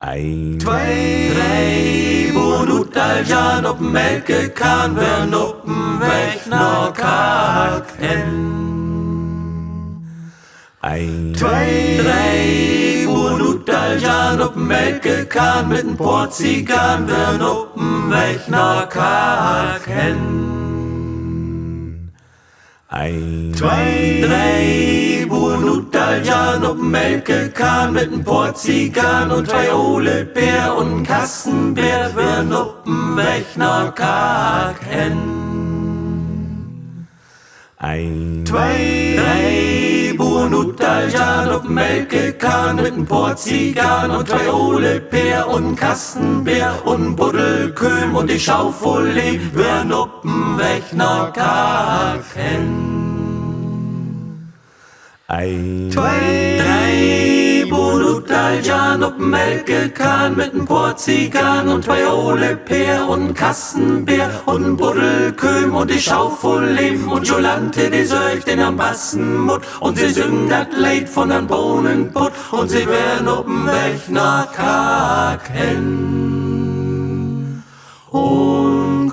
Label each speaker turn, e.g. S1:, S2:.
S1: Ein,
S2: Twee, drei, bonut al Jan op melkekaan, we op weg naar Kaken.
S1: ein,
S2: Twee, drei, bonut al Jan op melkekaan, met een portiegaan, we op weg naar Kaken.
S1: ein,
S2: Twee, drei, bonut al Jan op melkekaan, met een portiegaan und twee Olepeer und een Kassenbeer, we op weg naar Kaken.
S1: ein,
S2: Twee, drei, bonut al Jan op melkekaan, met een portiegaan und twee Olepeer und een Kassenbeer und een Buddelköm und die Schaufolie, we op weg naar Kaken.
S1: ein,
S2: Twee, drei, bonut al Jan op melkekaan, met een portiegaan und twee Olepeer und een Kassenbeer und een Buddelköm und die Schaufolie und Jolante, die söcht in am Bassenmut und sie singen dat Lied von an Bohnenput und sie werden op'n Weg nach Kaken. Und